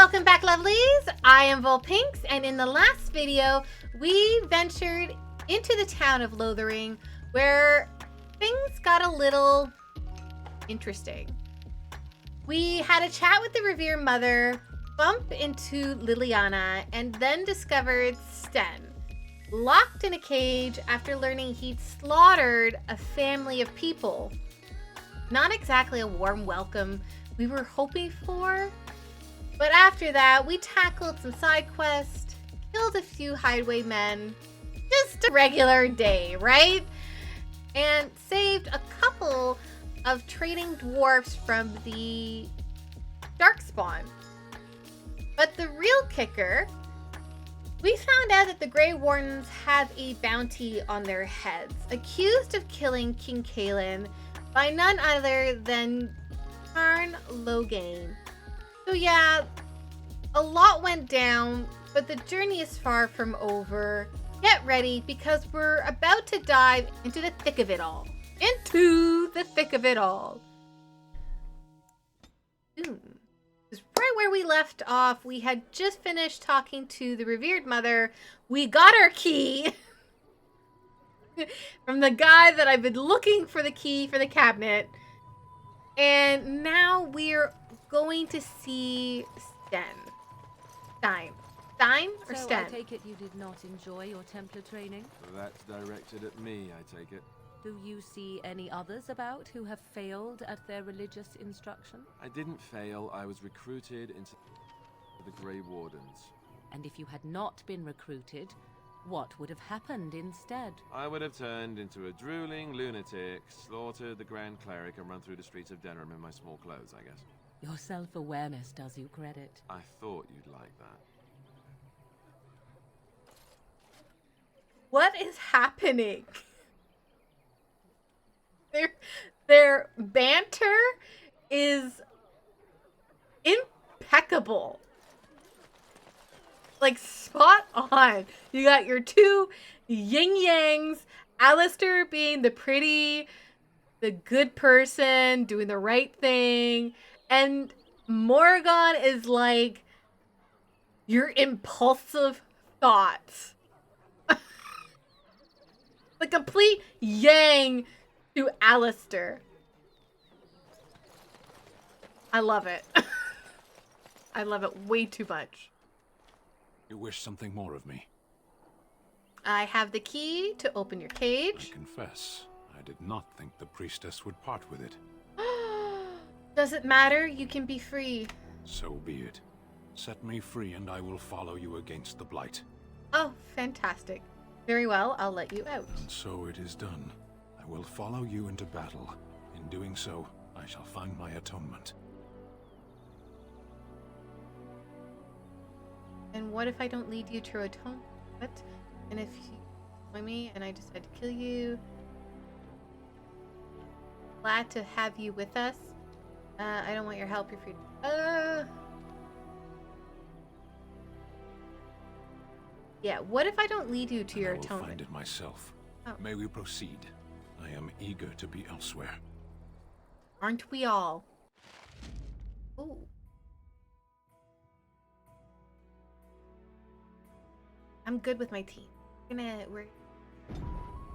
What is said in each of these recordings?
Welcome back, lovelies. I am Volpinx, and in the last video, we ventured into the town of Lothering, where things got a little interesting. We had a chat with the revered mother, bumped into Liliana, and then discovered Sten, locked in a cage after learning he'd slaughtered a family of people. Not exactly a warm welcome we were hoping for. But after that, we tackled some side quests, killed a few hideaway men, just a regular day, right? And saved a couple of trading dwarves from the Darkspawn. But the real kicker, we found out that the Grey Wardens have a bounty on their heads, accused of killing King Kaitlyn by none other than Tarn Logain. So yeah, a lot went down, but the journey is far from over. Get ready, because we're about to dive into the thick of it all. Into the thick of it all. Because right where we left off, we had just finished talking to the revered mother. We got our key from the guy that I've been looking for the key for the cabinet. And now we're going to see Sten. Stein or so Sten? I take it you did not enjoy your Templar training? That's directed at me, I take it. Do you see any others about who have failed at their religious instruction? I didn't fail, I was recruited into the Grey Wardens. And if you had not been recruited, what would have happened instead? I would have turned into a drooling lunatic, slaughtered the Grand Cleric, and run through the streets of Denham in my small clothes, I guess. Your self-awareness does you credit. I thought you'd like that. What is happening? Their banter is impeccable. Like, spot on. You got your two yin-yangs, Alistair being the pretty, the good person, doing the right thing, and Morgan is like your impulsive thoughts. The complete yang to Alistair. I love it. I love it way too much. You wish something more of me? I have the key to open your cage. I confess, I did not think the priestess would part with it. Doesn't matter, you can be free. So be it. Set me free and I will follow you against the blight. Oh, fantastic. Very well, I'll let you out. And so it is done. I will follow you into battle. In doing so, I shall find my atonement. And what if I don't lead you to atonement? What? And if you join me and I decide to kill you? Glad to have you with us. I don't want your help, you're free. Yeah, what if I don't lead you to your atonement? I will find it myself. Oh. May we proceed? I am eager to be elsewhere. Aren't we all? Ooh. I'm good with my team. We're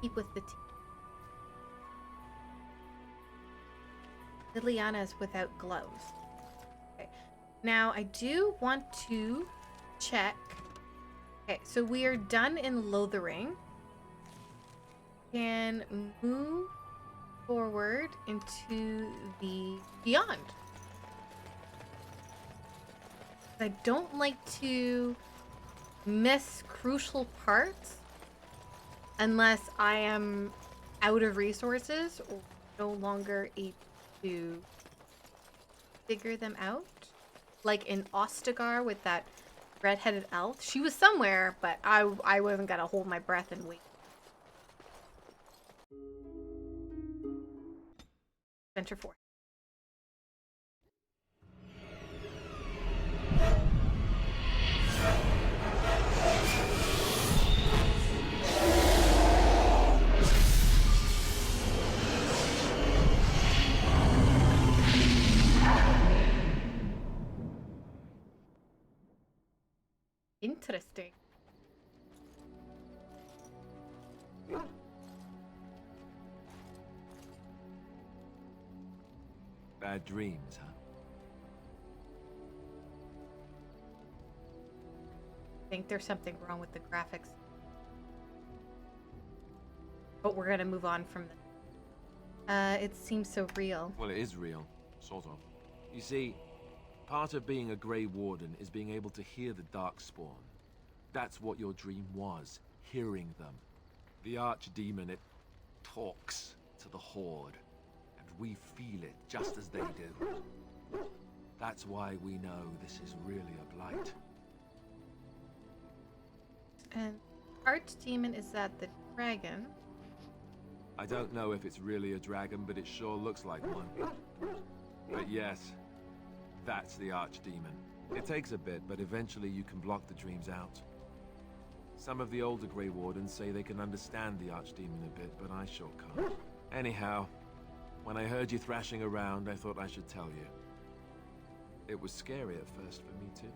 keep with the team. Liliana's without gloves. Okay. Now I do want to check. Okay, so we are done in Lothering. Can move forward into the Beyond. I don't like to miss crucial parts unless I am out of resources or no longer able to figure them out. Like in Ostagar with that red-headed elf. She was somewhere, but I wasn't gonna hold my breath and wait. Venture forth. Interesting. Bad dreams, huh? I think there's something wrong with the graphics. But we're gonna move on from this. It seems so real. Well, it is real, sort of. You see, part of being a Grey Warden is being able to hear the Darkspawn. That's what your dream was, hearing them. The archdemon, it talks to the Horde, and we feel it just as they do. That's why we know this is really a blight. And archdemon, is that the dragon? I don't know if it's really a dragon, but it sure looks like one. But yes, that's the archdemon. It takes a bit, but eventually you can block the dreams out. Some of the older Grey Wardens say they can understand the archdemon a bit, but I sure can't. Anyhow, when I heard you thrashing around, I thought I should tell you. It was scary at first for me too.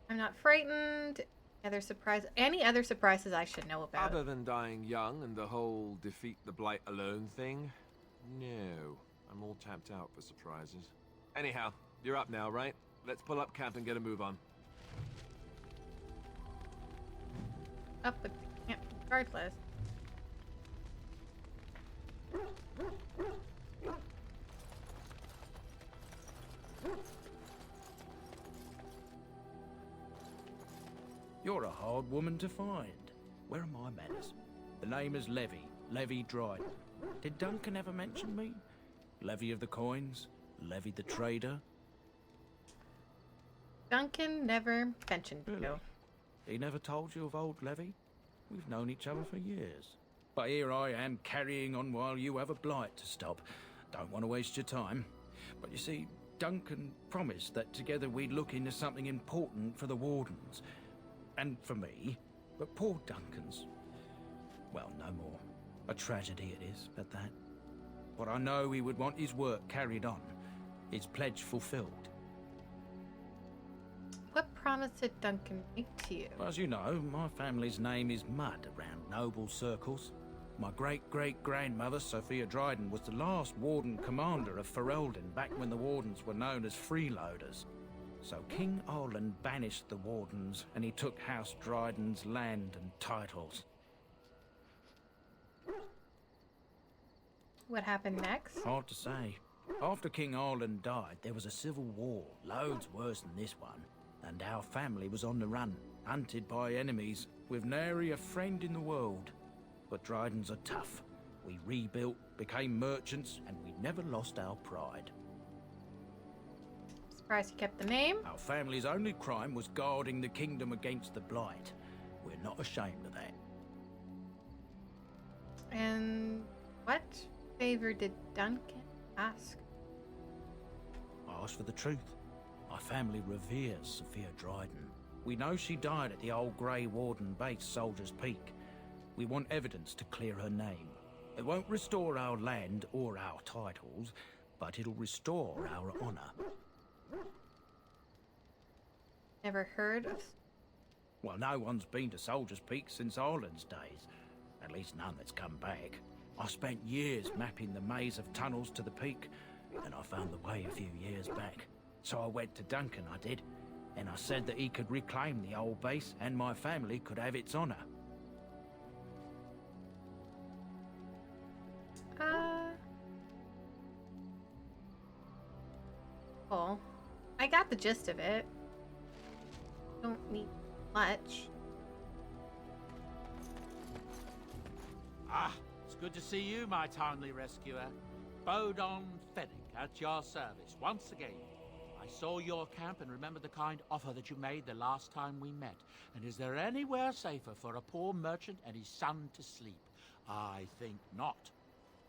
I'm not frightened. Any other surprises I should know about? Other than dying young and the whole defeat the blight alone thing, no. I'm all tapped out for surprises. Anyhow, you're up now, right? Let's pull up camp and get a move on. Up with the camp regardless. You're a hard woman to find. Where are my manners? The name is Levi Dryden. Did Duncan ever mention me? Levy of the coins? Levy the trader? Duncan never mentioned Really? you. He never told you of old Levy? We've known each other for years. But here I am carrying on while you have a blight to stop. Don't want to waste your time. But you see, Duncan promised that together we'd look into something important for the Wardens. And for me. But poor Duncan's... well, no more. A tragedy it is, at that. But I know he would want his work carried on. His pledge fulfilled. What promise did Duncan make to you? Well, as you know, my family's name is mud around noble circles. My great-great-grandmother, Sophia Dryden, was the last Warden commander of Ferelden back when the Wardens were known as freeloaders. So King Arlen banished the Wardens, and he took House Dryden's land and titles. What happened next? Hard to say. After King Arlen died, there was a civil war, loads worse than this one. And our family was on the run, hunted by enemies, with nary a friend in the world. But Drydens are tough. We rebuilt, became merchants, and we never lost our pride. Surprised you kept the name. Our family's only crime was guarding the kingdom against the blight. We're not ashamed of that. And what favor did Duncan ask? I asked for the truth. My family reveres Sophia Dryden. We know she died at the old Grey Warden base, Soldier's Peak. We want evidence to clear her name. It won't restore our land or our titles, but it'll restore our honor. Never heard of... Well, no one's been to Soldier's Peak since Arlen's days. At least none that's come back. I spent years mapping the maze of tunnels to the peak, and I found the way a few years back. So I went to Duncan, I did, and I said that he could reclaim the old base and my family could have its honor. Cool. I got the gist of it. Don't need much. Ah, it's good to see you, my timely rescuer. Bodon Fennick at your service once again. I saw your camp and remember the kind offer that you made the last time we met. And is there anywhere safer for a poor merchant and his son to sleep? I think not.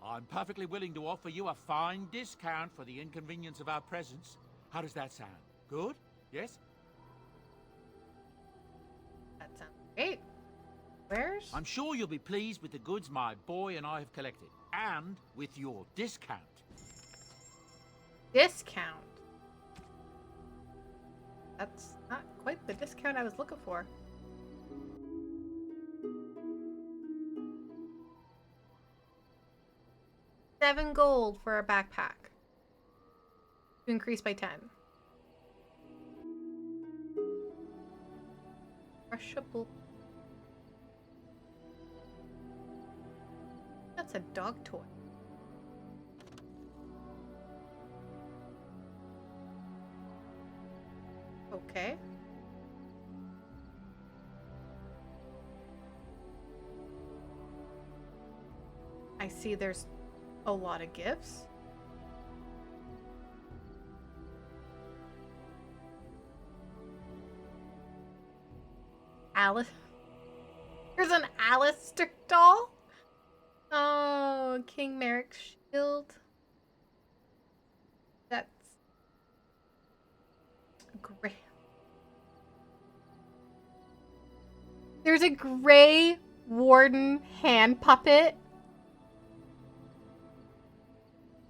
I'm perfectly willing to offer you a fine discount for the inconvenience of our presence. How does that sound? Good? Yes? That sounds great. Where's... I'm sure you'll be pleased with the goods my boy and I have collected. And with your discount. discount? That's not quite the discount I was looking for. $7 gold for a backpack. To increase by 10. Crushable. That's a dog toy. Okay. I see there's a lot of gifts. Alice. There's an Alistair doll. Oh, King Merrick's shield. That's great. There's a Grey Warden hand puppet.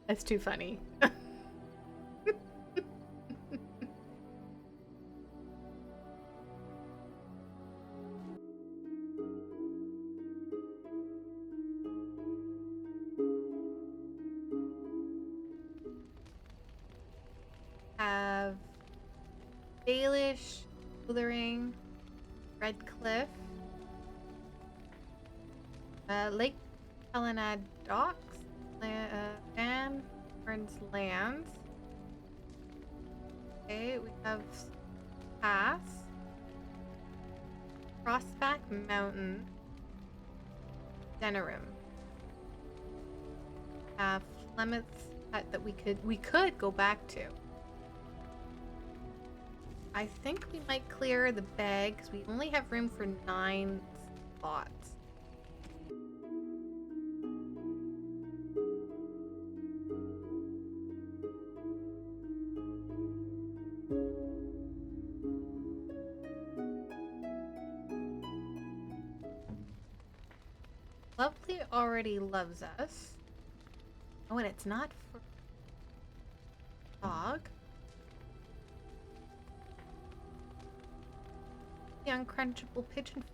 That's too funny. Have Baelish, Withering, Redcliffe, Lake Helena Docks, Bann Teagan's lands. Okay, we have Pass, Crossback Mountain, Denerim. Flemeth's hut that we could go back to. I think we might clear the bag because we only have room for 9 spots. Lovely already loves us. Oh, and it's not for dog. The uncrunchable pigeon.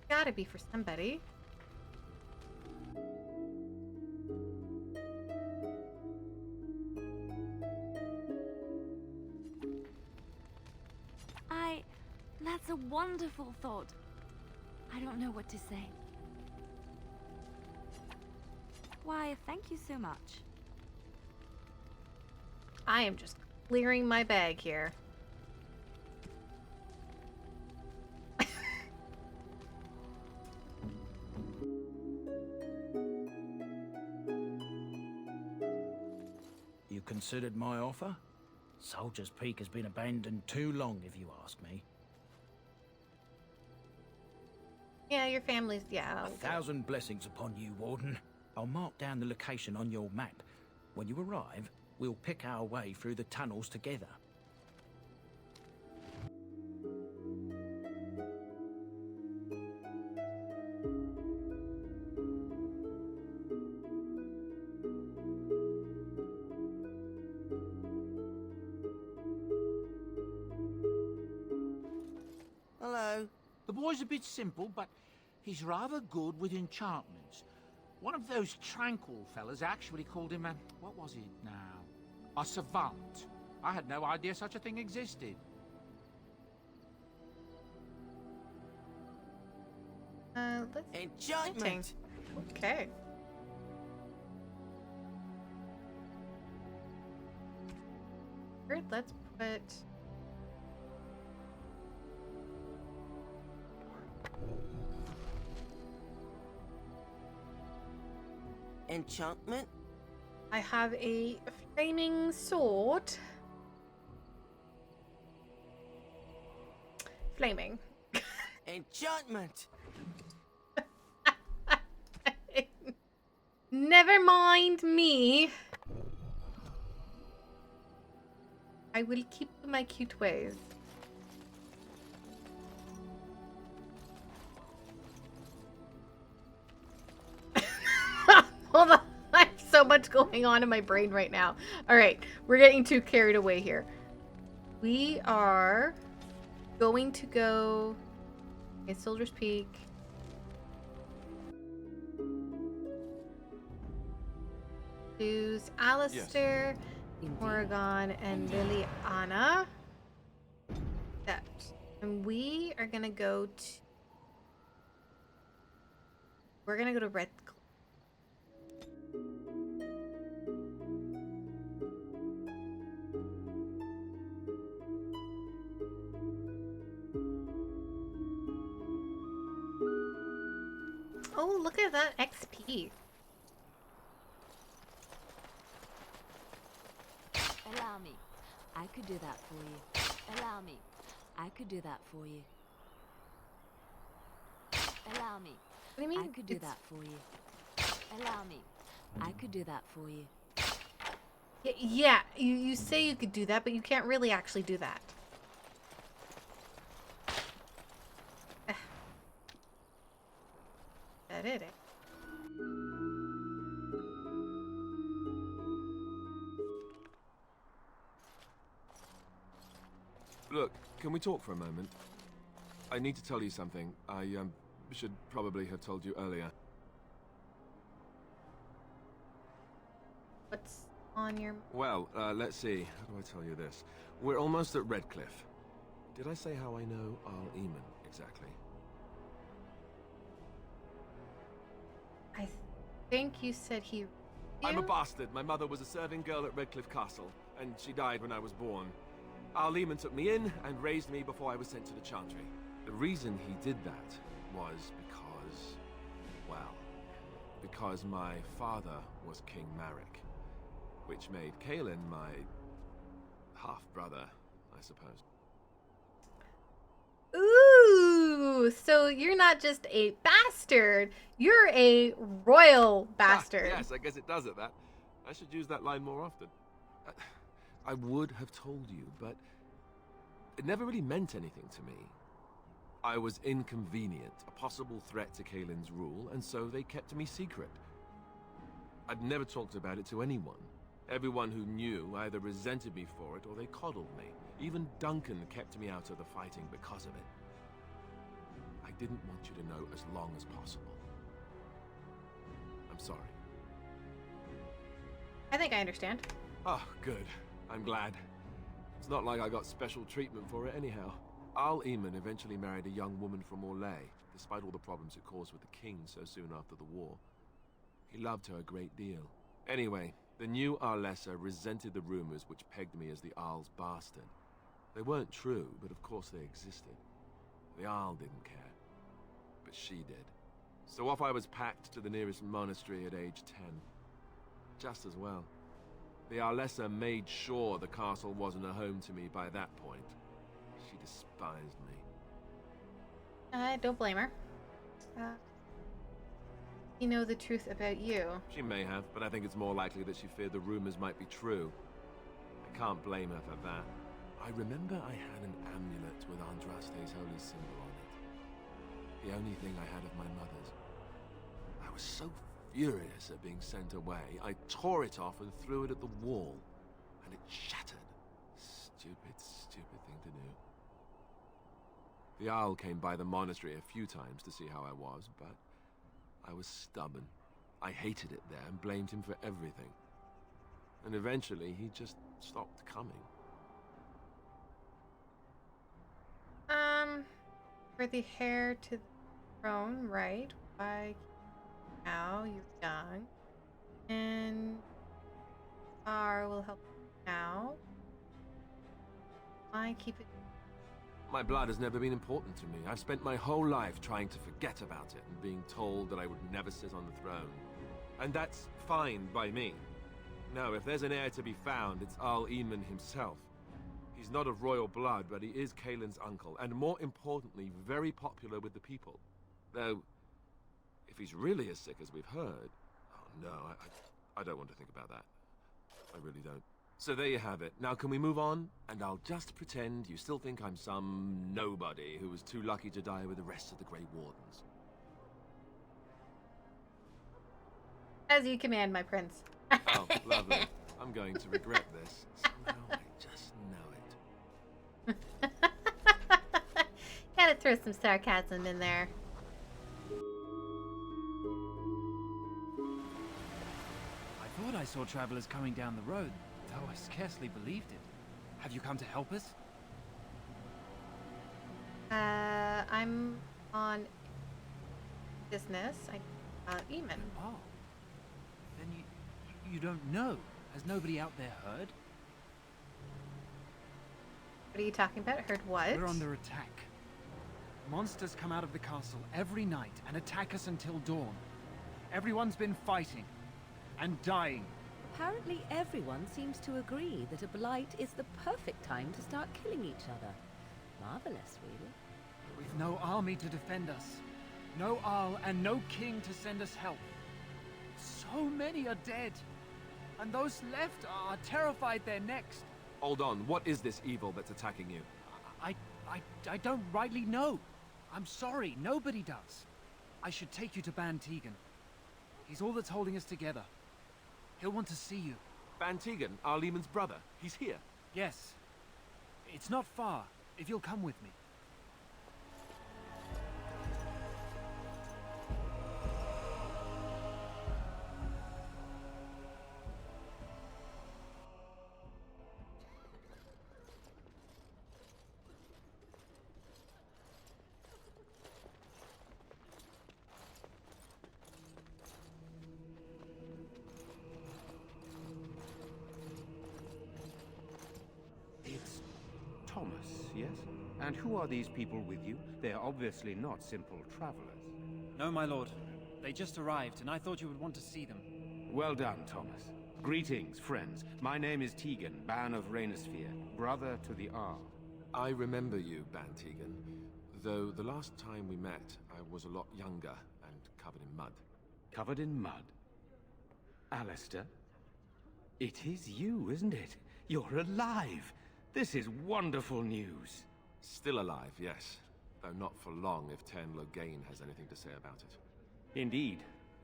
Gotta be for somebody. That's a wonderful thought. I don't know what to say. Why, thank you so much. I am just clearing my bag here. You considered my offer? Soldier's Peak has been abandoned too long, if you ask me. Yeah, your family's, yeah. 1,000 blessings upon you, Warden. I'll mark down the location on your map. When you arrive, we'll pick our way through the tunnels together. Hello. The boy's a bit simple, but he's rather good with enchantments. One of those tranquil fellas actually called him a... what was it now? A savant. I had no idea such a thing existed. Let's... Enchantment! Okay. Let's put... Enchantment? I have a flaming sword. Flaming. Enchantment! Never mind me. I will keep my cute ways. Hold on. I have so much much going on in my brain right now. All right, we're getting too carried away here. We are going to go... Okay, Soldier's Peak. Choose Alistair, Oregon, and Liliana. And we are gonna go to... We're gonna go to Redcliffe. Oh, look at that XP. Allow me. I could do that for you. Allow me. I could do that for you. Allow me. What do you mean? I could do that for you. Allow me. I could do that for you. Yeah, you say you could do that, but you can't really actually do that. That it. Look, can we talk for a moment? I need to tell you something. I should probably have told you earlier. What's on your... Well, let's see. How do I tell you this? We're almost at Redcliffe. Did I say how I know Al-Eamon exactly? I think you said he... I'm a bastard. My mother was a serving girl at Redcliffe Castle, and she died when I was born. Al-Eamon took me in and raised me before I was sent to the Chantry. The reason he did that was because... well, because my father was King Marek, which made Kaitlyn my half-brother, I suppose. Ooh, so you're not just a bastard, you're a royal bastard. Yes, I guess it does it, that. I should use that line more often. I would have told you, but it never really meant anything to me. I was inconvenient, a possible threat to Kaitlyn's rule, and so they kept me secret. I'd never talked about it to anyone. Everyone who knew either resented me for it or they coddled me. Even Duncan kept me out of the fighting because of it. I didn't want you to know as long as possible. I'm sorry. I think I understand. Oh, good. I'm glad. It's not like I got special treatment for it anyhow. Al-Eamon eventually married a young woman from Orlais, despite all the problems it caused with the king so soon after the war. He loved her a great deal. Anyway, the new Arlessa resented the rumors which pegged me as the Arl's bastard. They weren't true, but of course they existed. The Arl didn't care, but she did. So off I was packed to the nearest monastery at age 10. Just as well. The Arlessa made sure the castle wasn't a home to me by that point. She despised me. I don't blame her. You know the truth about you. She may have, but I think it's more likely that she feared the rumors might be true. I can't blame her for that. I remember I had an amulet with Andraste's holy symbol on it. The only thing I had of my mother's. I was so furious at being sent away, I tore it off and threw it at the wall. And it shattered. Stupid, stupid thing to do. The Owl came by the monastery a few times to see how I was, but I was stubborn. I hated it there and blamed him for everything. And eventually, he just stopped coming. For the heir to the throne, right? Why now you're young. And will help now. Why keep it? My blood has never been important to me. I've spent my whole life trying to forget about it and being told that I would never sit on the throne. And that's fine by me. No, if there's an heir to be found, it's Al-Eamon himself. He's not of royal blood, but he is Kaitlyn's uncle, and more importantly, very popular with the people. Though, if he's really as sick as we've heard... Oh no, I don't want to think about that. I really don't. So there you have it. Now can we move on? And I'll just pretend you still think I'm some nobody who was too lucky to die with the rest of the Grey Wardens. As you command, my prince. Oh, lovely. I'm going to regret this. Somehow I just know it. Gotta throw some sarcasm in there. I thought I saw travelers coming down the road, though I scarcely believed it. Have you come to help us? I'm on business. Eamon. Oh. Then you don't know. Has nobody out there heard? What are you talking about? Heard what? We're under attack. Monsters come out of the castle every night and attack us until dawn. Everyone's been fighting and dying. Apparently everyone seems to agree that a blight is the perfect time to start killing each other. Marvelous, really. We've no army to defend us. No Arl and no king to send us help. So many are dead. And those left are terrified they're next. Hold on, what is this evil that's attacking you? I don't rightly know. I'm sorry, nobody does. I should take you to Bann Teagan. He's all that's holding us together. He'll want to see you. Bann Teagan, Arlemon's brother. He's here. Yes. It's not far, if you'll come with me. Thomas, yes? And who are these people with you? They are obviously not simple travelers. No, my lord. They just arrived, and I thought you would want to see them. Well done, Thomas. Greetings, friends. My name is Teagan, Bann of Rainersphere, brother to the Arl. I remember you, Bann Teagan. Though the last time we met, I was a lot younger and covered in mud. Covered in mud? Alistair? It is you, isn't it? You're alive! This is wonderful news. Still alive, yes. Though not for long if Ten Loghain has anything to say about it. Indeed.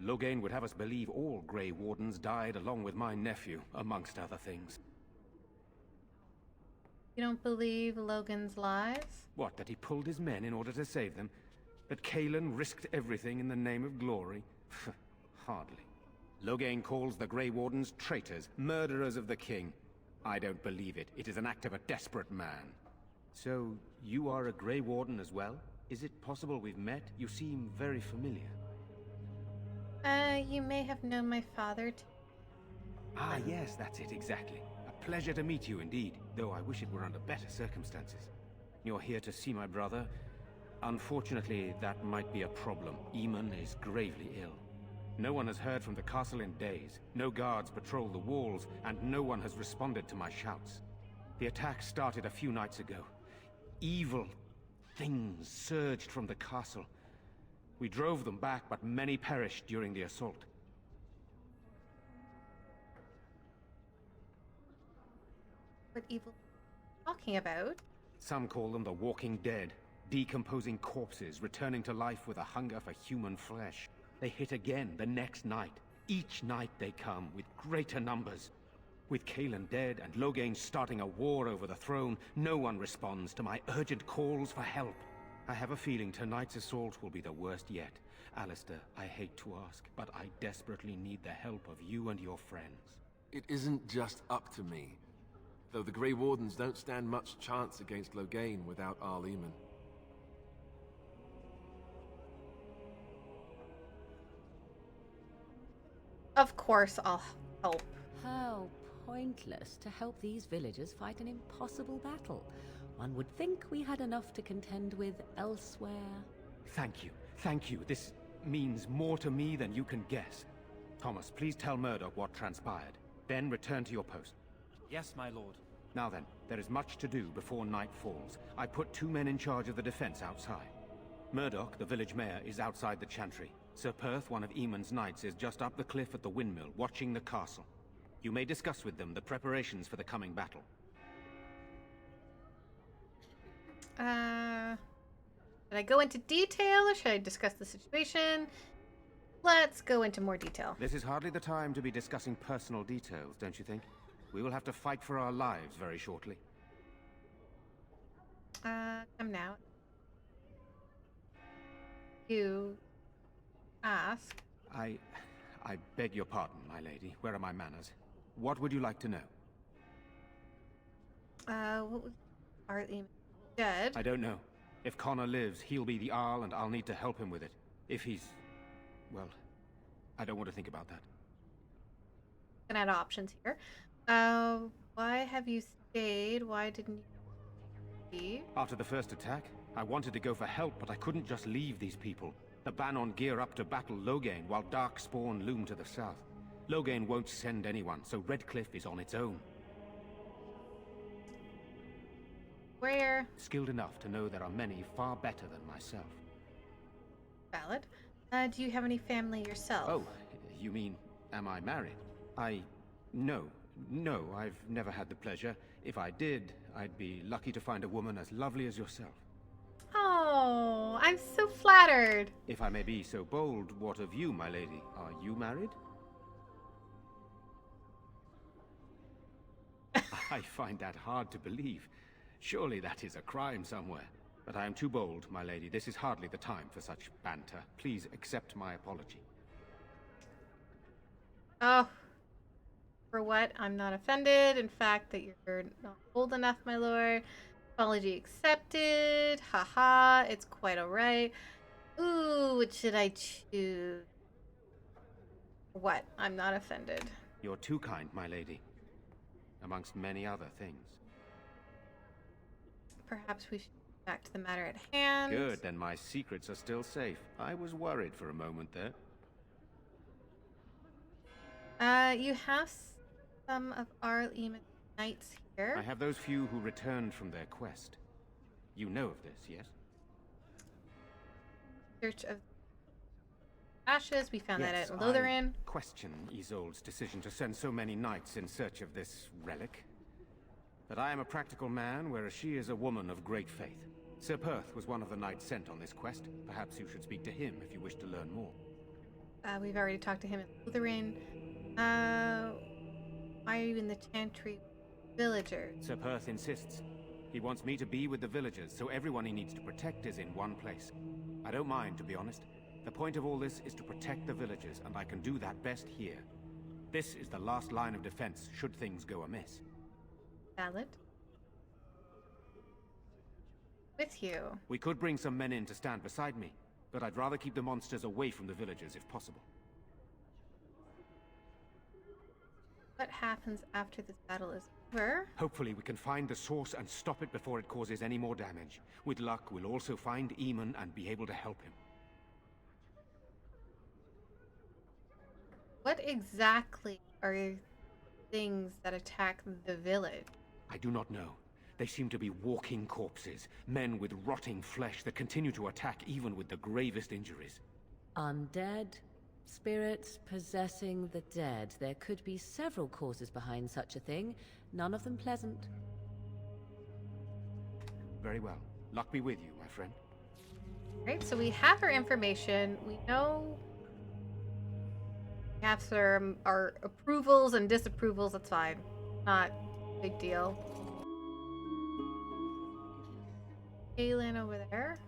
Loghain would have us believe all Grey Wardens died along with my nephew, amongst other things. You don't believe Logan's lies? What, that he pulled his men in order to save them? That Kaitlyn risked everything in the name of glory? Hardly. Loghain calls the Grey Wardens traitors, murderers of the king. I don't believe it. It is an act of a desperate man. So, you are a Grey Warden as well? Is it possible we've met? You seem very familiar. You may have known my father too. Ah, yes, that's it, exactly. A pleasure to meet you indeed, though I wish it were under better circumstances. You're here to see my brother? Unfortunately, that might be a problem. Eamon is gravely ill. No one has heard from the castle in days. No guards patrol the walls, and no one has responded to my shouts. The attack started a few nights ago. Evil things surged from the castle. We drove them back, but many perished during the assault. What evil are you talking about? Some call them the Walking Dead, decomposing corpses returning to life with a hunger for human flesh. They hit again the next night. Each night they come with greater numbers. With Kaitlyn dead and Loghain starting a war over the throne, no one responds to my urgent calls for help. I have a feeling tonight's assault will be the worst yet. Alistair, I hate to ask, but I desperately need the help of you and your friends. It isn't just up to me. Though the Grey Wardens don't stand much chance against Loghain without Arleman. Of course I'll help. How pointless to help these villagers fight an impossible battle. One would think we had enough to contend with elsewhere. Thank you. Thank you. This means more to me than you can guess. Thomas, please tell Murdock what transpired. Then return to your post. Yes, my lord. Now then, there is much to do before night falls. I put 2 men in charge of the defense outside. Murdock, the village mayor, is outside the chantry. Sir Perth, one of Eamon's knights, is just up the cliff at the windmill, watching the castle. You may discuss with them the preparations for the coming battle. Should I go into detail or should I discuss the situation? let's go into more detail. This is hardly the time to be discussing personal details, don't you think? We will have to fight for our lives very shortly. Come now. You ask. I beg your pardon, my lady. Where are my manners? What would you like to know? What was Arlie dead? I don't know. If Connor lives, he'll be the Arl, and I'll need to help him with it. If he's... well, I don't want to think about that. Can add options here. Why have you stayed? Why didn't you leave? After the first attack, I wanted to go for help, but I couldn't just leave these people. The Bannon gear up to battle Loghain, while Darkspawn loom to the south. Loghain won't send anyone, so Redcliffe is on its own. Where? Skilled enough to know there are many far better than myself. Valid. Do you have any family yourself? Oh, you mean, am I married? No, I've never had the pleasure. If I did, I'd be lucky to find a woman as lovely as yourself. Oh, I'm so flattered. If I may be so bold, what of you, my lady? Are you married? I find that hard to believe. Surely that is a crime somewhere. But I am too bold, my lady. This is hardly the time for such banter. Please accept my apology. Oh. For what? I'm not offended. In fact, that you're not old enough, my lord. Apology accepted. Haha, it's quite alright. Ooh, what should I choose? What? I'm not offended. You're too kind, my lady. Amongst many other things. Perhaps we should get back to the matter at hand. Good, then my secrets are still safe. I was worried for a moment there. You have some of our knights here. I have those few who returned from their quest. You know of this, yes? Search of ashes. We found that Yes, at Lotharin. I question Isolde's decision to send so many knights in search of this relic. But I am a practical man, whereas she is a woman of great faith. Sir Perth was one of the knights sent on this quest. Perhaps you should speak to him if you wish to learn more. We've already talked to him at Lotharin. Why are you in the Chantry villagers? Sir Perth insists. He wants me to be with the villagers, so everyone he needs to protect is in one place. I don't mind, to be honest. The point of all this is to protect the villagers, and I can do that best here. This is the last line of defense, should things go amiss. Valid. With you. We could bring some men in to stand beside me, but I'd rather keep the monsters away from the villagers if possible. What happens after this battle is over? Hopefully we can find the source and stop it before it causes any more damage. With luck, we'll also find Eamon and be able to help him. What exactly are things that attack the village? I do not know. They seem to be walking corpses, men with rotting flesh that continue to attack even with the gravest injuries. Undead? Spirits possessing the dead. There could be several causes behind such a thing, none of them pleasant. Very well. Luck be with you, my friend. Right, so we have our information. We know we have our approvals and disapprovals. That's fine. Not a big deal. Kaitlyn over there.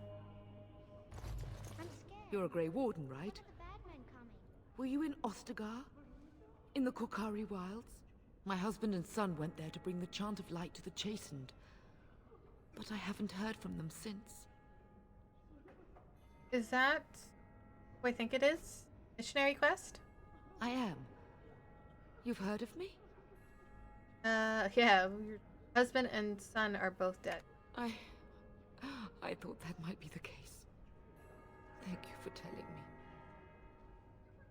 I'm scared. You're a Grey Warden, right? The bad men coming. Were you in Ostagar? In the Korkari Wilds? My husband and son went there to bring the chant of light to the chastened. But I haven't heard from them since. Is that who I think it is? Missionary quest? I am. You've heard of me? Yeah, your husband and son are both dead. I thought that might be the case. Thank you for telling me.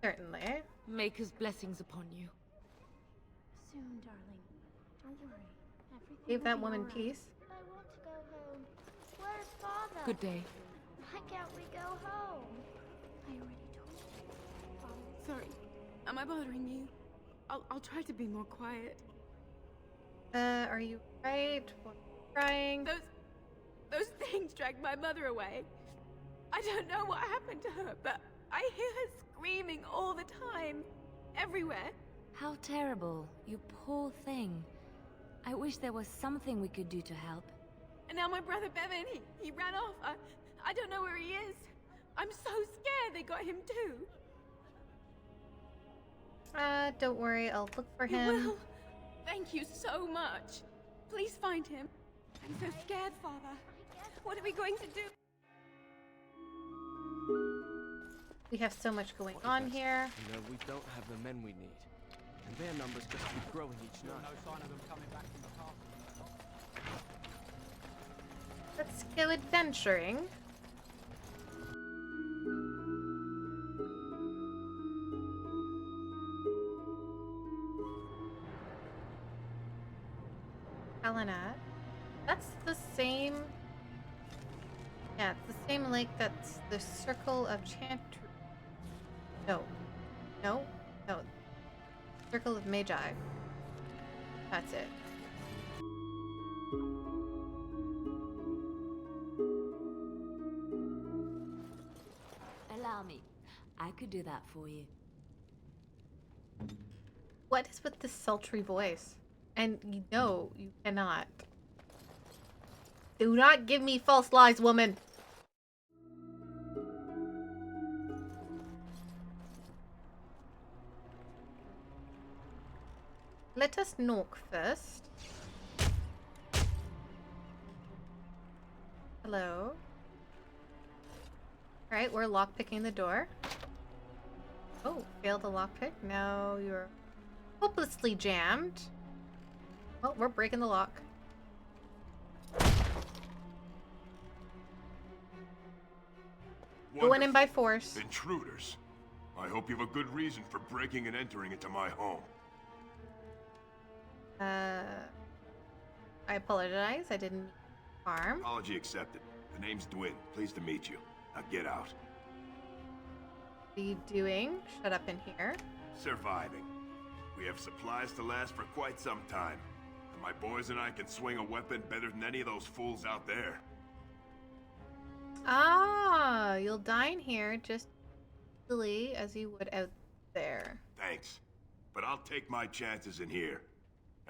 Certainly. Maker's blessings upon you. Soon, darling. Don't worry. Everything Gave will that be woman all right. peace. I want to go home. Where's Father? Good day. Why can't we go home? I already told you. Father. Sorry. Am I bothering you? I'll try to be more quiet. Are you right? What, crying? Those things dragged my mother away. I don't know what happened to her, but I hear her screaming all the time. Everywhere. How terrible, you poor thing. I wish there was something we could do to help. And now my brother Bevan, he ran off. I don't know where he is. I'm so scared they got him too. Don't worry, I'll look for You him. will. Thank you so much. Please find him. I'm so scared, Father. What are we going to do? We have so much going on here. You know, we don't have the men we need. And their numbers just keep growing each night. No sign of them coming back from the castle. Let's go adventuring. Helena. That's the same. Yeah, it's the same lake that's the Circle of Chantry. No. No? No. Circle of Magi. That's it. Allow me. I could do that for you. What is with this sultry voice? And you know you cannot. Do not give me false lies, woman. Let us knock first. Hello. Alright, we're lockpicking the door. Oh, failed the lockpick. Now you're hopelessly jammed. Well, we're breaking the lock. Going in by force. Intruders. I hope you have a good reason for breaking and entering into my home. I apologize. I didn't mean harm. Apology accepted. The name's Dywn. Pleased to meet you. Now get out. What are you doing? Shut up in here. Surviving. We have supplies to last for quite some time. And my boys and I can swing a weapon better than any of those fools out there. Ah, you'll dine here just easily as you would out there. Thanks. But I'll take my chances in here.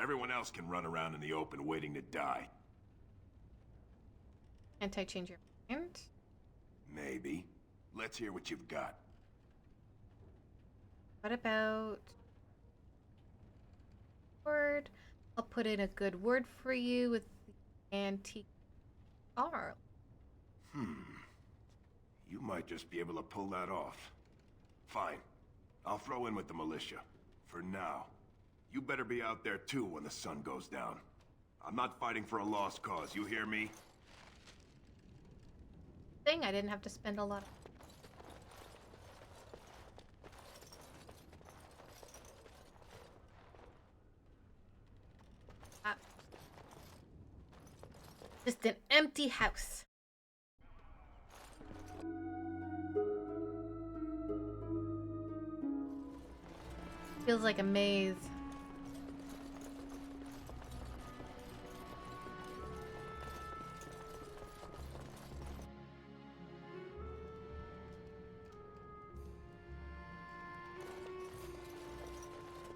Everyone else can run around in the open waiting to die. Can't I change your mind? Maybe. Let's hear what you've got. What about word? I'll put in a good word for you with the antique R. You might just be able to pull that off. Fine. I'll throw in with the militia. For now. You better be out there too when the sun goes down. I'm not fighting for a lost cause, you hear me? Thing I didn't have to spend a lot of just an empty house. Feels like a maze.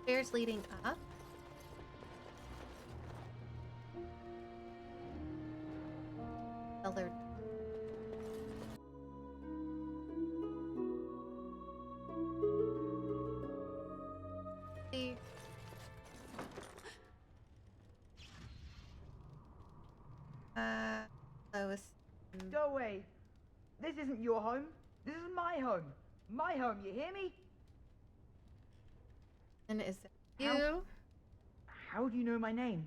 Stairs leading up. Colored. See. Lois. Go away. This isn't your home. This is my home. My home, you hear me? And is it you? How do you know my name?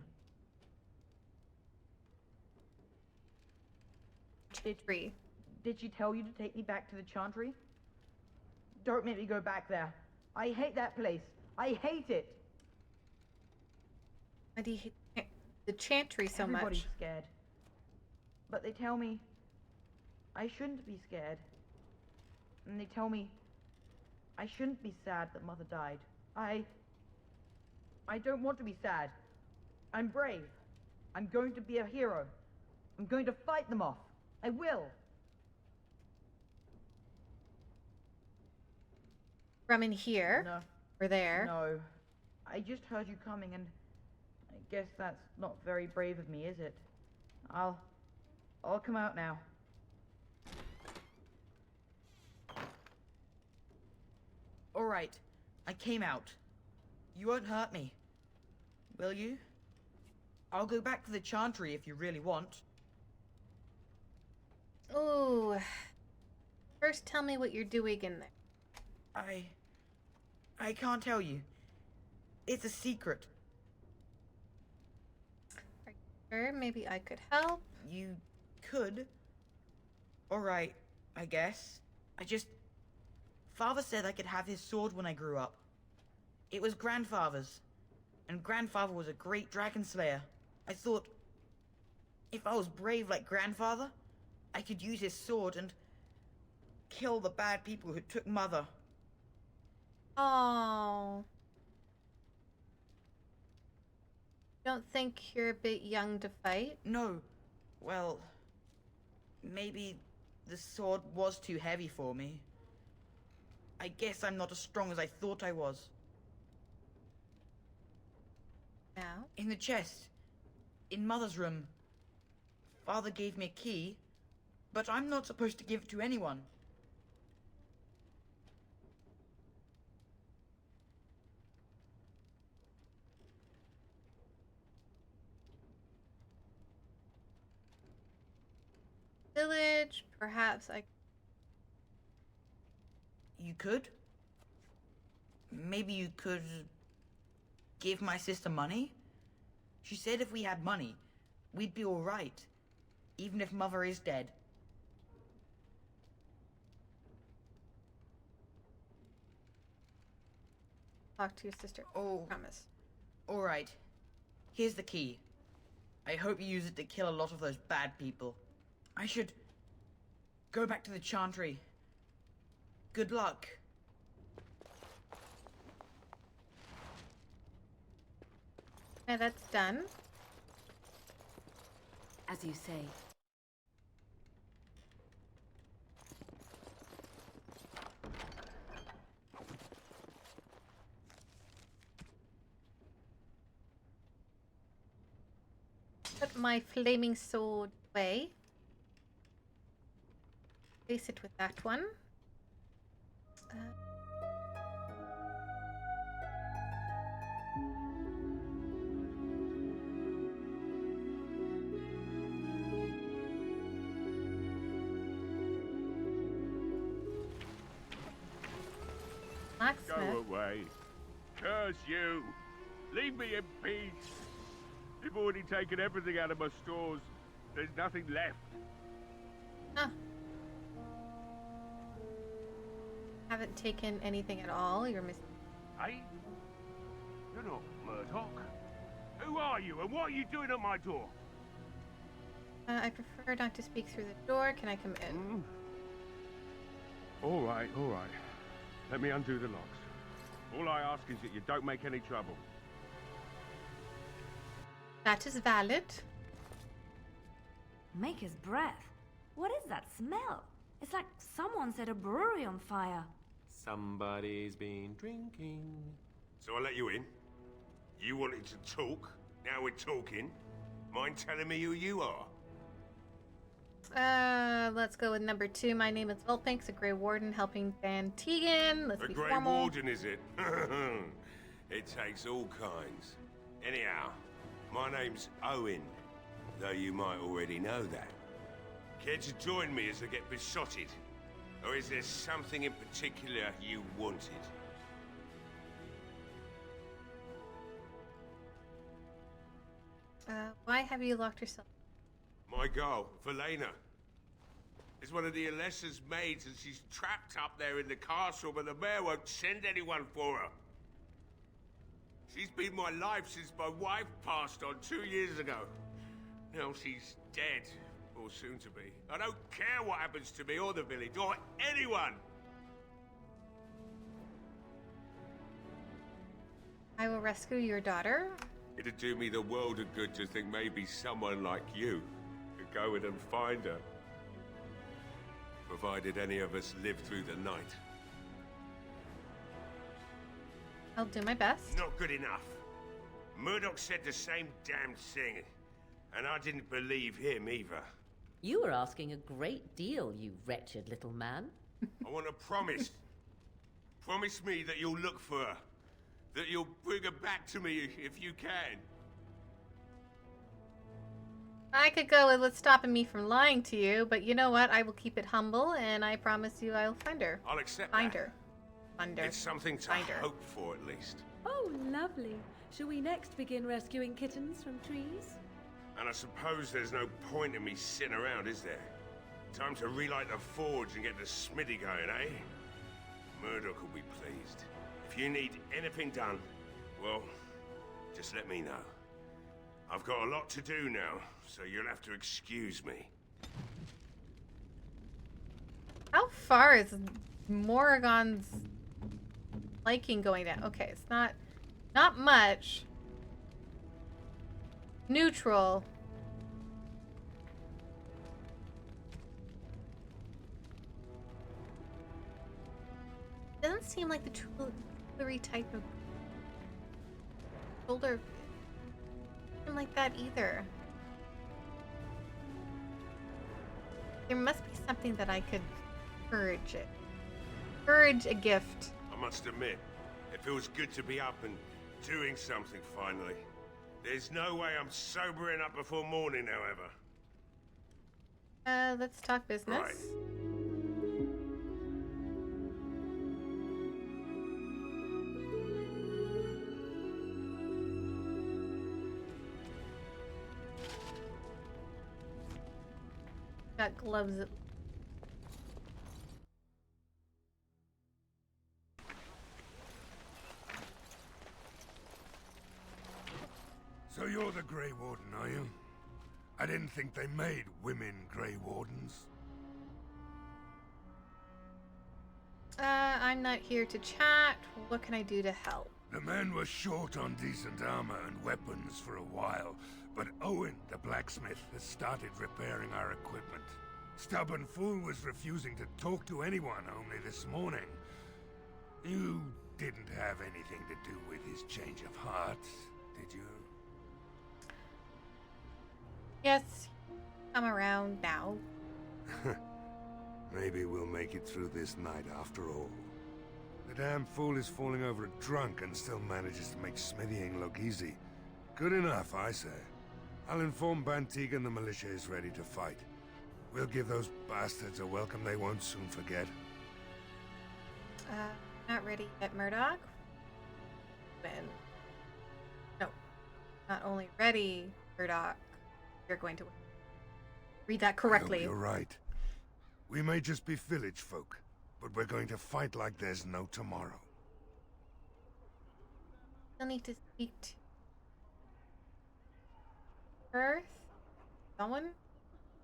Chantry. Did she tell you to take me back to the Chantry? Don't make me go back there. I hate that place. I hate it. Why do you hate the Chantry so Everybody's much? Scared. But they tell me I shouldn't be scared. And they tell me I shouldn't be sad that Mother died. I don't want to be sad. I'm brave. I'm going to be a hero. I'm going to fight them off. I will. From in here? No. Or there? No. I just heard you coming, and I guess that's not very brave of me, is it? I'll come out now. Alright, I came out. You won't hurt me. Will you? I'll go back to the chantry if you really want. Ooh. First tell me what you're doing in there. I can't tell you. It's a secret. Are you sure? Maybe I could help? You could. Alright, I guess. Father said I could have his sword when I grew up. It was Grandfather's. And Grandfather was a great dragon slayer. I thought, if I was brave like Grandfather, I could use his sword and kill the bad people who took Mother. Oh. Don't think you're a bit young to fight? No. Well, maybe the sword was too heavy for me. I guess I'm not as strong as I thought I was. Now? In the chest. In Mother's room. Father gave me a key, but I'm not supposed to give it to anyone. Village, perhaps I... You could? Maybe you could give my sister money? She said if we had money, we'd be alright, even if Mother is dead. Talk to your sister. Oh. Promise. Alright. Here's the key. I hope you use it to kill a lot of those bad people. I should go back to the chantry. Good luck. Yeah, that's done. As you say. Put my flaming sword away. Place it with that one. Blacksmith. Go away. Curse you. Leave me in peace. You've already taken everything out of my stores. There's nothing left. Huh. Haven't taken anything at all. You're missing. Hey? You're not Murdock. Who are you and what are you doing at my door? I prefer not to speak through the door. Can I come in? All right, all right. Let me undo the locks. All I ask is that you don't make any trouble. That is valid. Maker's breath. What is that smell? It's like someone set a brewery on fire. Somebody's been drinking. So I let you in. You wanted to talk. Now we're talking. Mind telling me who you are? Let's go with number 2. My name is Volpinx, a Grey Warden, helping Bann Teagan. Let's A be Grey formal. Warden, is it? It takes all kinds. Anyhow, my name's Owen, though you might already know that. Care to join me as I get besotted? Or is there something in particular you wanted? Why have you locked yourself? My girl, Valena, is one of the Alessa's maids, and she's trapped up there in the castle, but the mayor won't send anyone for her. She's been my life since my wife passed on 2 years ago. Now she's dead, or soon to be. I don't care what happens to me or the village, or anyone! I will rescue your daughter. It'd do me the world of good to think maybe someone like you could go in and find her. Provided any of us live through the night. I'll do my best. Not good enough. Murdock said the same damn thing, and I didn't believe him either. You were asking a great deal, you wretched little man. I want to promise. Promise me that you'll look for her. That you'll bring her back to me if you can. I could go with what's stopping me from lying to you, but you know what? I will keep it humble, and I promise you I'll find her. I'll accept Find that. her. Find her. It's something to Find her. hope for, at least. Oh, lovely. Shall we next begin rescuing kittens from trees? And I suppose there's no point in me sitting around, is there? Time to relight the forge and get the smithy going, eh? Murdock will be pleased. If you need anything done, well, just let me know. I've got a lot to do now, so you'll have to excuse me. How far is Morrigan's liking going down? Okay, it's not much. Neutral. Doesn't seem like the jewelry type of shoulder. Doesn't like that either. There must be something that I could encourage it. Encourage a gift. I must admit, it feels good to be up and doing something finally. There's no way I'm sobering up before morning, however. Let's talk business. Right. Got gloves. So you're the Grey Warden, are you? I didn't think they made women Grey Wardens. I'm not here to chat. What can I do to help? The men were short on decent armor and weapons for a while, but Owen, the blacksmith, has started repairing our equipment. Stubborn fool was refusing to talk to anyone only this morning. You didn't have anything to do with his change of heart, did you? Yes, I'm around now. Maybe we'll make it through this night after all. The damn fool is falling over drunk and still manages to make smithying look easy. Good enough, I say. I'll inform Bann Teagan the militia is ready to fight. We'll give those bastards a welcome they won't soon forget. Not ready yet, Murdock. When? No. Not only ready, Murdock. You're going to read that correctly. You're right. We may just be village folk, but we're going to fight like there's no tomorrow. Still need to speak to Perth? Someone?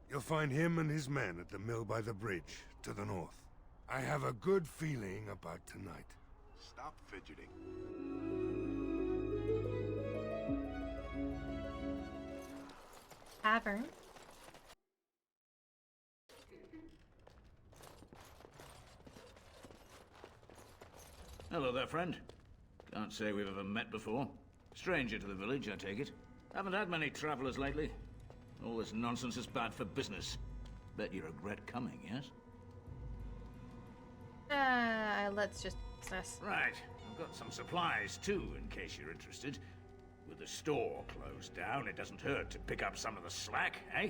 You'll find him and his men at the mill by the bridge, to the north. I have a good feeling about tonight. Stop fidgeting. Tavern. Hello there, friend. Can't say we've ever met before. Stranger to the village, I take it. Haven't had many travelers lately. All this nonsense is bad for business. Bet you regret coming, yes? Let's just business. Right. I've got some supplies, too, in case you're interested. With the store closed down, it doesn't hurt to pick up some of the slack, eh?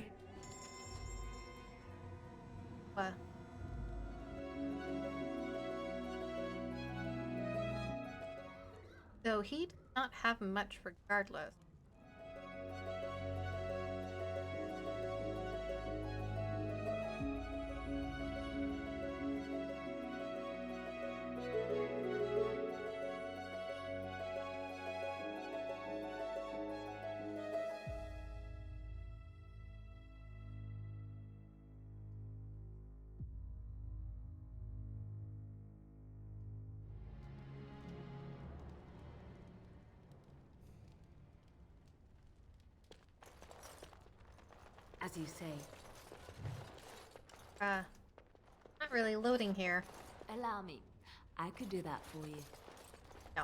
What? Though he does not have much regardless. As you say. Not really loading here. Allow me. I could do that for you. No.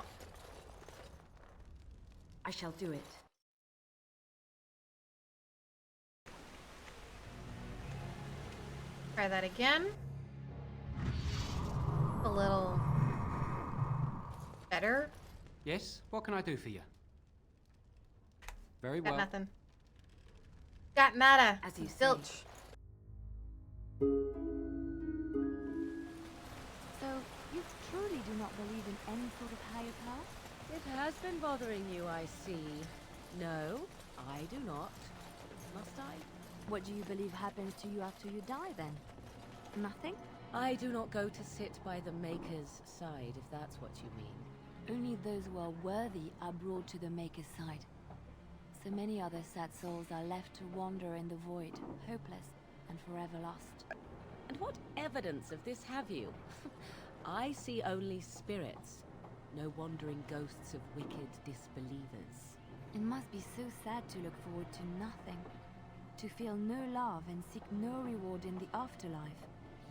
I shall do it. Try that again. A little better. Yes, what can I do for you? Very Got well. nothing. Got nada. As you Zilch. So, you truly do not believe in any sort of higher power? It has been bothering you, I see. No, I do not. Must I? What do you believe happens to you after you die, then? Nothing? I do not go to sit by the Maker's side, if that's what you mean. Only those who are worthy are brought to the Maker's side. So many other sad souls are left to wander in the void, hopeless and forever lost. And what evidence of this have you? I see only spirits, no wandering ghosts of wicked disbelievers. It must be so sad to look forward to nothing. To feel no love and seek no reward in the afterlife.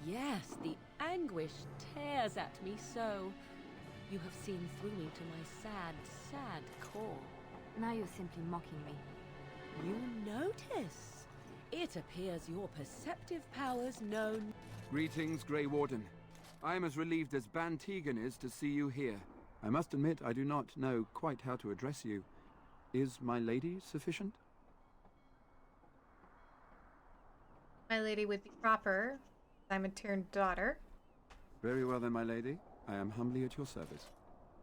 Yes, the anguish tears at me so. You have seen through me to my sad, sad core. Now you're simply mocking me. You notice? It appears your perceptive powers know... Greetings, Grey Warden. I am as relieved as Bann Teagan is to see you here. I must admit I do not know quite how to address you. Is my lady sufficient? My lady would be proper. I'm a turned daughter. Very well then, my lady. I am humbly at your service.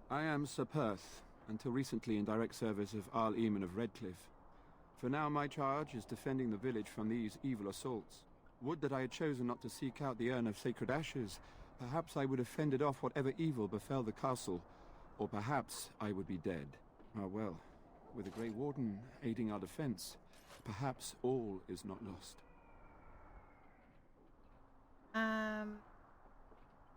I am Sir Perth, until recently in direct service of Arl Eamon of Redcliffe. For now my charge is defending the village from these evil assaults. Would that I had chosen not to seek out the urn of sacred ashes. Perhaps I would have fended off whatever evil befell the castle, or perhaps I would be dead. Ah well, with a Grey Warden aiding our defense, perhaps all is not lost.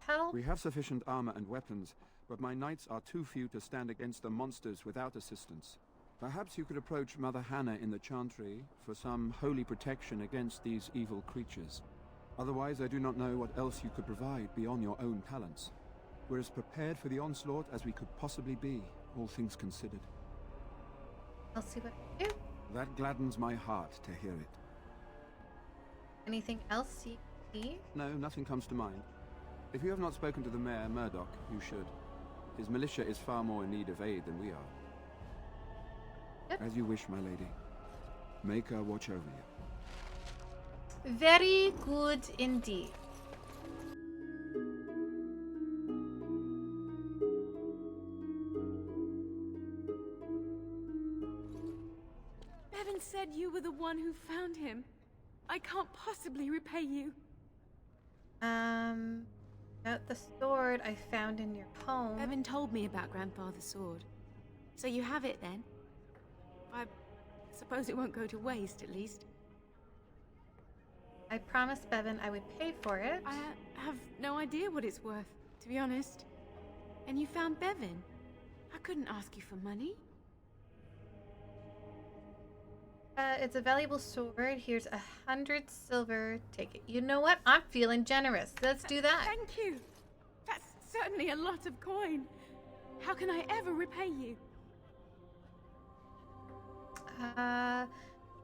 Help? We have sufficient armor and weapons, but my knights are too few to stand against the monsters without assistance. Perhaps you could approach Mother Hannah in the Chantry for some holy protection against these evil creatures. Otherwise, I do not know what else you could provide beyond your own talents. We're as prepared for the onslaught as we could possibly be, all things considered. I'll see what I do. That gladdens my heart to hear it. Anything else you see? No, nothing comes to mind. If you have not spoken to the mayor, Murdock, you should. His militia is far more in need of aid than we are. Yep. As you wish, my lady. Make her watch over you. Very good indeed. Bevan said you were the one who found him. I can't possibly repay you. About the sword I found in your home. Bevan told me about Grandfather's sword. So you have it then? I suppose it won't go to waste, at least. I promised Bevan I would pay for it. I have no idea what it's worth, to be honest. And you found Bevan. I couldn't ask you for money. It's a valuable sword. Here's 100 silver. Take it. You know what? I'm feeling generous. Let's do that. Thank you. That's certainly a lot of coin. How can I ever repay you?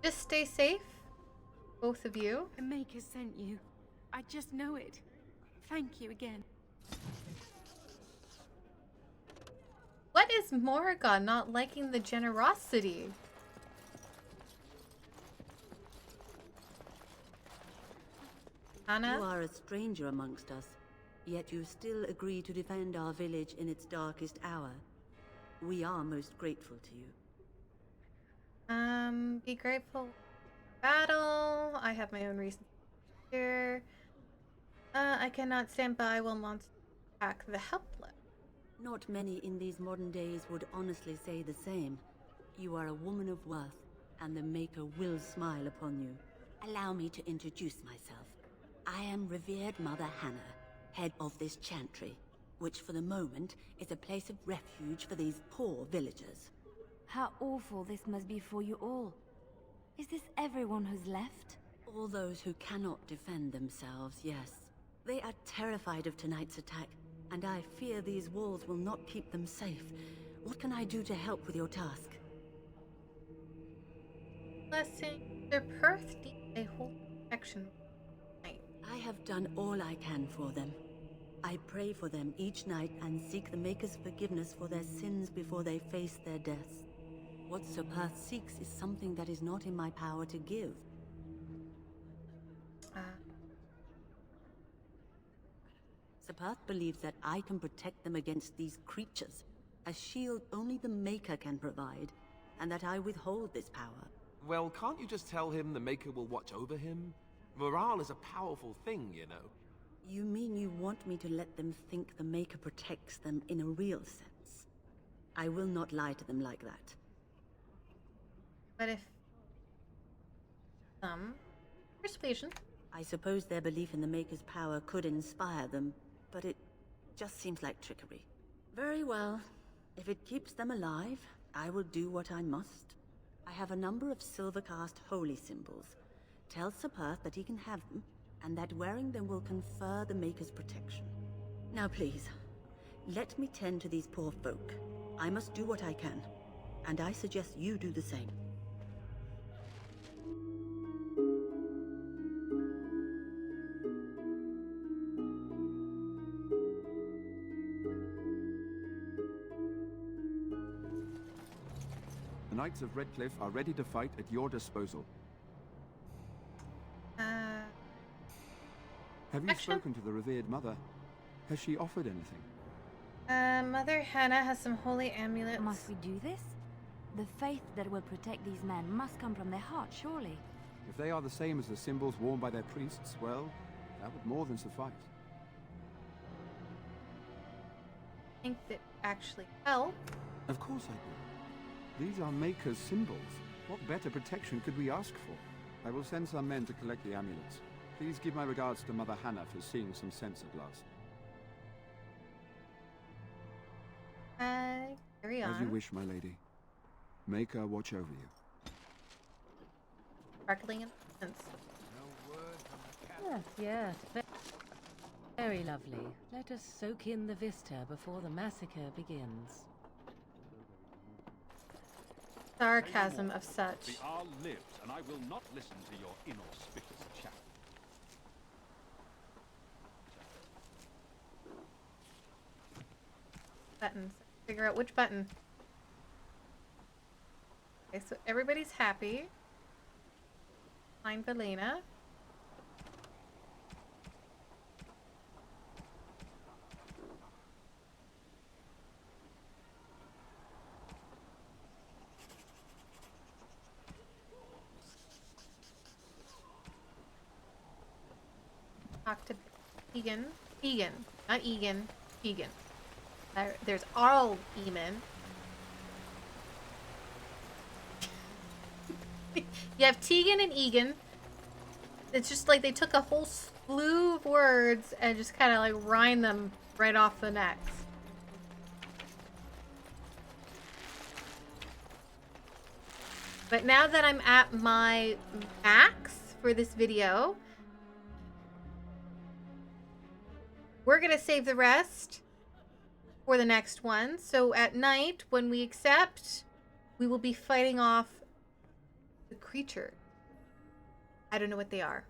Just stay safe. Both of you. The Maker sent you. I just know it. Thank you again. What is Morrigan not liking the generosity? Anna? You are a stranger amongst us, yet you still agree to defend our village in its darkest hour. We are most grateful to you. Be grateful. Battle. I have my own reasons here. I cannot stand by while monsters attack the helpless. Not many in these modern days would honestly say the same. You are a woman of worth, and the Maker will smile upon you. Allow me to introduce myself. I am revered Mother Hannah, head of this chantry, which for the moment is a place of refuge for these poor villagers. How awful this must be for you all. Is this everyone who's left? All those who cannot defend themselves, yes. They are terrified of tonight's attack, and I fear these walls will not keep them safe. What can I do to help with your task? blessing. Their Perth needs a whole protection. I have done all I can for them. I pray for them each night and seek the Maker's forgiveness for their sins before they face their deaths. What Sir Perth seeks is something that is not in my power to give. Sir Perth believes that I can protect them against these creatures, a shield only the Maker can provide, and that I withhold this power. Well, can't you just tell him the Maker will watch over him? Morale is a powerful thing, you know. You mean you want me to let them think the Maker protects them in a real sense? I will not lie to them like that. But if... persuasion. I suppose their belief in the Maker's power could inspire them, but it just seems like trickery. Very well. If it keeps them alive, I will do what I must. I have a number of silver-cast holy symbols. Tell Sir Perth that he can have them, and that wearing them will confer the Maker's protection. Now please, let me tend to these poor folk. I must do what I can, and I suggest you do the same. The Knights of Redcliffe are ready to fight at your disposal. Have you spoken to the revered mother? Has she offered anything? Mother Hannah has some holy amulets. Must we do this? The faith that will protect these men must come from their heart, surely. If they are the same as the symbols worn by their priests, well, that would more than suffice. I think that actually help. Of course I do. These are Maker's symbols. What better protection could we ask for? I will send some men to collect the amulets. Please give my regards to Mother Hannah for seeing some sense at last. Carry on. As you wish, my lady. Maker watch over you. Sparkling incense. Yes. Very lovely. Let us soak in the vista before the massacre begins. Sarcasm of such. The Arl lives, and I will not listen to your inauspicious chat. Buttons. Figure out which button. Okay, so everybody's happy. Find Valena. Talk to Egan. Egan. Not Egan. Egan. There's Arl Eamon. You have Teagan and Egan. It's just like they took a whole slew of words and just kind of like rhymed them right off the necks. But now that I'm at my max for this video, we're gonna save the rest for the next one. So at night, when we accept, we will be fighting off the creature. I don't know what they are.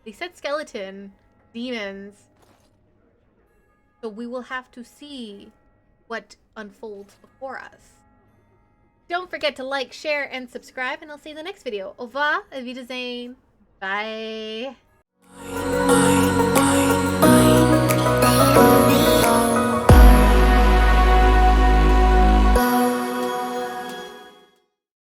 They said skeleton, demons. So we will have to see what unfolds before us. Don't forget to like, share, and subscribe, and I'll see you in the next video. Au revoir, auf Wiedersehen. Bye.